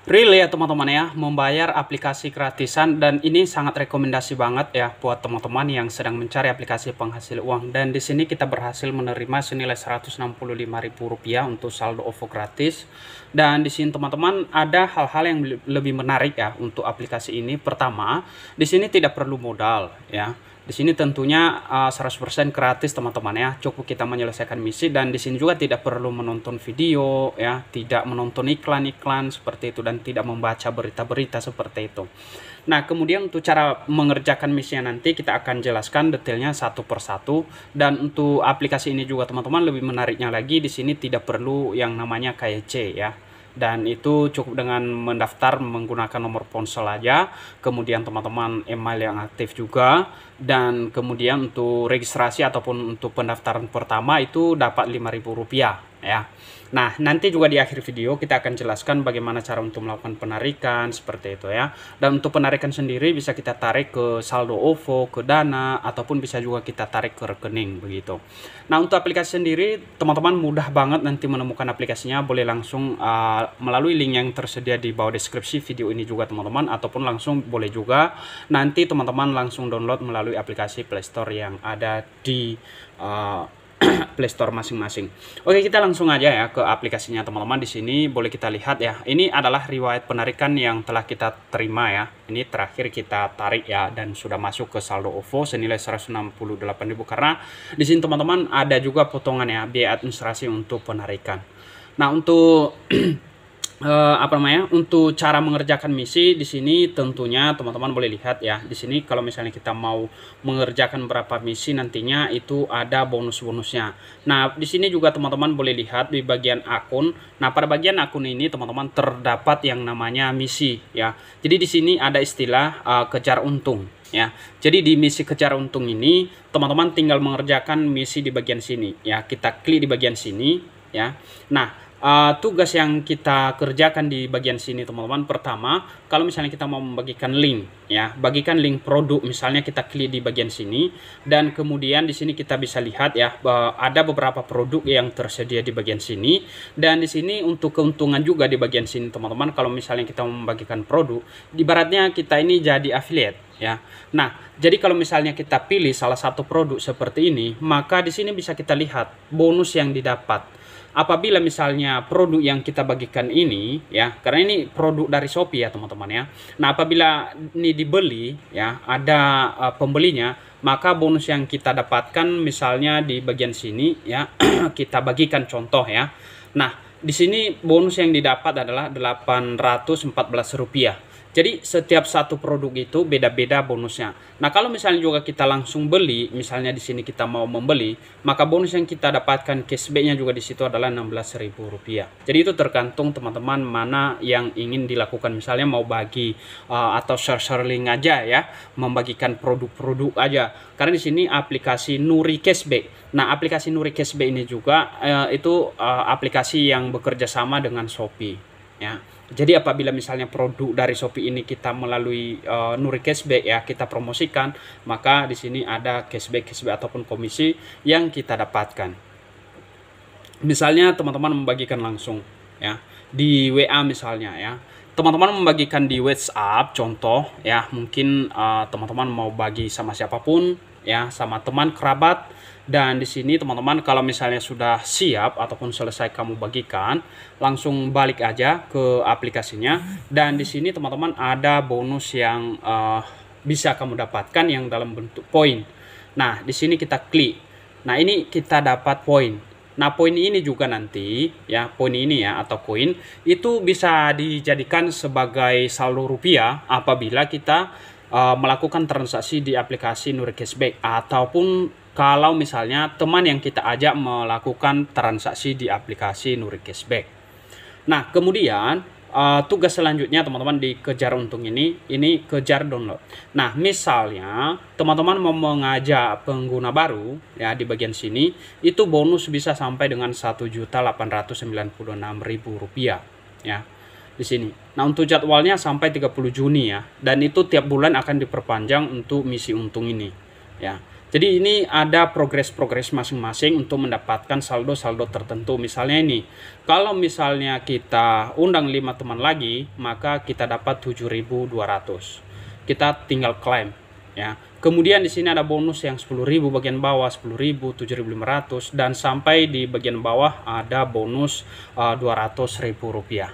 Real ya teman-teman ya, membayar aplikasi gratisan, dan ini sangat rekomendasi banget ya buat teman-teman yang sedang mencari aplikasi penghasil uang. Dan di sini kita berhasil menerima senilai Rp165.000 untuk saldo OVO gratis. Dan di sini teman-teman ada hal-hal yang lebih menarik ya untuk aplikasi ini. Pertama, di sini tidak perlu modal ya. Di sini tentunya 100% gratis teman-teman ya. Cukup kita menyelesaikan misi, dan di sini juga tidak perlu menonton video ya, tidak menonton iklan-iklan seperti itu, dan tidak membaca berita-berita seperti itu. Nah, kemudian untuk cara mengerjakan misinya nanti kita akan jelaskan detailnya satu persatu. Dan untuk aplikasi ini juga teman-teman, lebih menariknya lagi di sini tidak perlu yang namanya KYC ya. Dan itu cukup dengan mendaftar menggunakan nomor ponsel aja, kemudian teman-teman email yang aktif juga, dan kemudian untuk registrasi ataupun untuk pendaftaran pertama itu dapat Rp5.000 ya. Nah, nanti juga di akhir video kita akan jelaskan bagaimana cara untuk melakukan penarikan seperti itu ya. Dan untuk penarikan sendiri bisa kita tarik ke saldo OVO, ke Dana, ataupun bisa juga kita tarik ke rekening begitu. Nah, untuk aplikasi sendiri teman-teman mudah banget nanti menemukan aplikasinya. Boleh langsung melalui link yang tersedia di bawah deskripsi video ini juga teman-teman, ataupun langsung boleh juga nanti teman-teman langsung download melalui aplikasi Play Store yang ada di Play Store masing-masing. Oke, kita langsung aja ya ke aplikasinya teman-teman. Di sini boleh kita lihat ya. Ini adalah riwayat penarikan yang telah kita terima ya. Ini terakhir kita tarik ya, dan sudah masuk ke saldo OVO senilai Rp168.000, karena di sini teman-teman ada juga potongan ya biaya administrasi untuk penarikan. Nah, untuk untuk cara mengerjakan misi di sini tentunya teman-teman boleh lihat ya. Di sini kalau misalnya kita mau mengerjakan berapa misi nantinya itu ada bonus-bonusnya. Nah, di sini juga teman-teman boleh lihat di bagian akun. Nah, pada bagian akun ini teman-teman terdapat yang namanya misi ya. Jadi di sini ada istilah kejar untung ya. Jadi di misi kejar untung ini teman-teman tinggal mengerjakan misi di bagian sini ya. Kita klik di bagian sini ya. Nah, tugas yang kita kerjakan di bagian sini teman-teman, pertama kalau misalnya kita mau membagikan link ya, bagikan link produk, misalnya kita klik di bagian sini, dan kemudian di sini kita bisa lihat ya ada beberapa produk yang tersedia di bagian sini. Dan di sini untuk keuntungan juga di bagian sini teman-teman, kalau misalnya kita mau membagikan produk, ibaratnya kita ini jadi affiliate ya. Nah, jadi kalau misalnya kita pilih salah satu produk seperti ini, maka di sini bisa kita lihat bonus yang didapat. Apabila misalnya produk yang kita bagikan ini ya, karena ini produk dari Shopee ya teman-teman ya. Nah, apabila ini dibeli ya, ada pembelinya, maka bonus yang kita dapatkan misalnya di bagian sini ya, kita bagikan contoh ya. Nah, di sini bonus yang didapat adalah Rp814. Jadi setiap satu produk itu beda-beda bonusnya. Nah, kalau misalnya juga kita langsung beli, misalnya di sini kita mau membeli, maka bonus yang kita dapatkan cashbacknya juga di situ adalah Rp16.000. Jadi itu tergantung teman-teman mana yang ingin dilakukan. Misalnya mau bagi atau share link aja ya, membagikan produk-produk aja. Karena di sini aplikasi Nuri Cashback. Nah, aplikasi Nuri Cashback ini juga itu aplikasi yang bekerja sama dengan Shopee ya. Jadi apabila misalnya produk dari Shopee ini kita melalui Nuri Cashback ya, kita promosikan, maka di sini ada cashback ataupun komisi yang kita dapatkan. Misalnya teman-teman membagikan langsung ya di WA misalnya ya. Teman-teman membagikan di WhatsApp contoh ya, mungkin teman-teman mau bagi sama siapapun ya, sama teman kerabat. Dan di sini teman-teman kalau misalnya sudah siap ataupun selesai kamu bagikan, langsung balik aja ke aplikasinya. Dan di sini teman-teman ada bonus yang bisa kamu dapatkan yang dalam bentuk poin. Nah, di sini kita klik. Nah, ini kita dapat poin. Nah, poin ini juga nanti ya, poin ini ya atau koin itu bisa dijadikan sebagai saldo rupiah apabila kita melakukan transaksi di aplikasi Nuri Cashback, ataupun kalau misalnya teman yang kita ajak melakukan transaksi di aplikasi Nuri Cashback. Nah, kemudian tugas selanjutnya teman-teman di kejar untung ini kejar download. Nah, misalnya teman-teman mau mengajak pengguna baru ya, di bagian sini itu bonus bisa sampai dengan Rp1.896.000 ya di sini. Nah, untuk jadwalnya sampai 30 Juni ya, dan itu tiap bulan akan diperpanjang untuk misi untung ini ya. Jadi ini ada progres-progres masing-masing untuk mendapatkan saldo-saldo tertentu. Misalnya ini, kalau misalnya kita undang 5 teman lagi, maka kita dapat 7.200. Kita tinggal klaim ya. Kemudian di sini ada bonus yang 10.000 bagian bawah, 10.000, 7.500, dan sampai di bagian bawah ada bonus 200.000 rupiah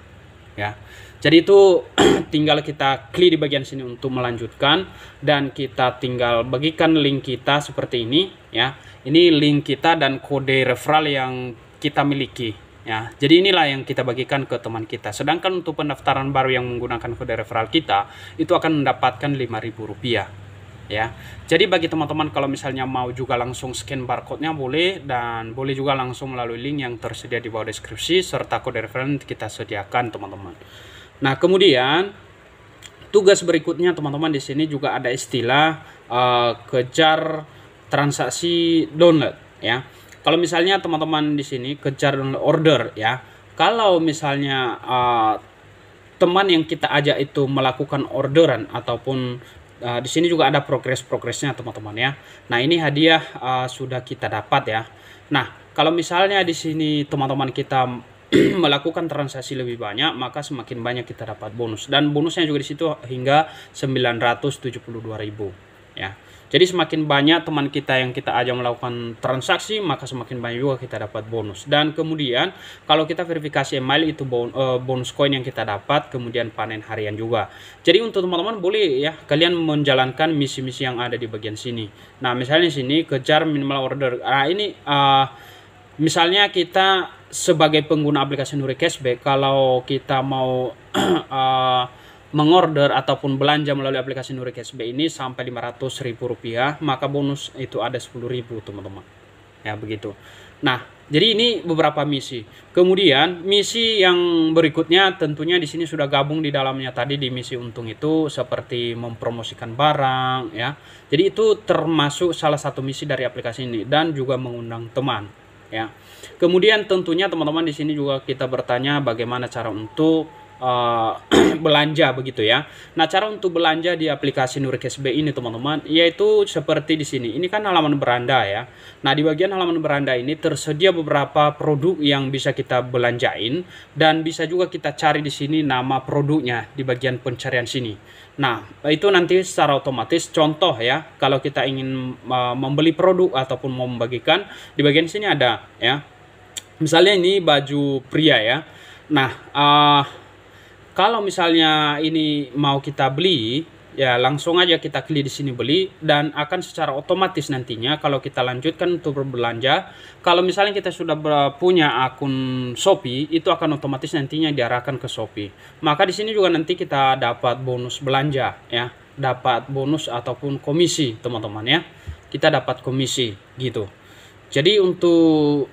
ya. Jadi itu tinggal kita klik di bagian sini untuk melanjutkan, dan kita tinggal bagikan link kita seperti ini ya. Ini link kita dan kode referral yang kita miliki ya. Jadi inilah yang kita bagikan ke teman kita. Sedangkan untuk pendaftaran baru yang menggunakan kode referral kita, itu akan mendapatkan 5.000 rupiah ya. Jadi bagi teman-teman kalau misalnya mau juga langsung scan barcode-nya boleh, dan boleh juga langsung melalui link yang tersedia di bawah deskripsi serta kode referral kita sediakan teman-teman. Nah, kemudian tugas berikutnya teman-teman, di sini juga ada istilah kejar transaksi download ya. Kalau misalnya teman-teman di sini kejar download order ya. Kalau misalnya teman yang kita ajak itu melakukan orderan ataupun di sini juga ada progresnya teman-teman ya. Nah, ini hadiah sudah kita dapat ya. Nah, kalau misalnya di sini teman-teman kita melakukan transaksi lebih banyak, maka semakin banyak kita dapat bonus, dan bonusnya juga di situ hingga 972.000 ya. Jadi semakin banyak teman kita yang kita ajak melakukan transaksi, maka semakin banyak juga kita dapat bonus. Dan kemudian kalau kita verifikasi email itu bonus koin yang kita dapat, kemudian panen harian juga. Jadi untuk teman-teman boleh ya kalian menjalankan misi-misi yang ada di bagian sini. Nah, misalnya di sini kejar minimal order. Nah, ini misalnya kita sebagai pengguna aplikasi Nuri Cashback, kalau kita mau mengorder ataupun belanja melalui aplikasi Nuri Cashback ini sampai 500.000 rupiah, maka bonus itu ada 10.000 teman-teman ya, begitu. Nah, jadi ini beberapa misi. Kemudian misi yang berikutnya tentunya di sini sudah gabung di dalamnya tadi di misi untung itu, seperti mempromosikan barang ya. Jadi itu termasuk salah satu misi dari aplikasi ini, dan juga mengundang teman ya. Kemudian tentunya teman-teman di sini juga kita bertanya bagaimana cara untuk belanja begitu ya. Nah, cara untuk belanja di aplikasi Nuri Cashback ini teman-teman, yaitu seperti di sini. Ini kan halaman beranda ya. Nah, di bagian halaman beranda ini tersedia beberapa produk yang bisa kita belanjain, dan bisa juga kita cari di sini nama produknya di bagian pencarian sini. Nah, itu nanti secara otomatis contoh ya, kalau kita ingin membeli produk ataupun mau membagikan, di bagian sini ada ya. Misalnya ini baju pria ya. Nah, kalau misalnya ini mau kita beli, ya langsung aja kita klik di sini beli, dan akan secara otomatis nantinya kalau kita lanjutkan untuk berbelanja, kalau misalnya kita sudah punya akun Shopee, itu akan otomatis nantinya diarahkan ke Shopee. Maka di sini juga nanti kita dapat bonus belanja ya, dapat bonus ataupun komisi teman-teman ya. Kita dapat komisi gitu. Jadi untuk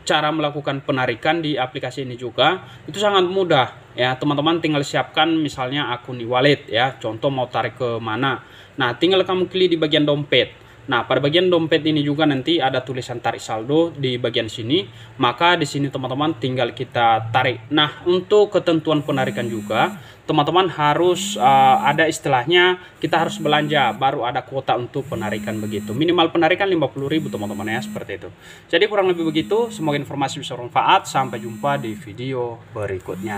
cara melakukan penarikan di aplikasi ini juga itu sangat mudah ya. Teman-teman tinggal siapkan misalnya akun e-wallet ya. Contoh mau tarik ke mana. Nah, tinggal kamu klik di bagian dompet. Nah, pada bagian dompet ini juga nanti ada tulisan tarik saldo di bagian sini. Maka di sini teman-teman tinggal kita tarik. Nah, untuk ketentuan penarikan juga teman-teman harus ada istilahnya, kita harus belanja baru ada kuota untuk penarikan begitu. Minimal penarikan 50.000 teman-teman ya, seperti itu. Jadi kurang lebih begitu. Semoga informasi bisa bermanfaat. Sampai jumpa di video berikutnya.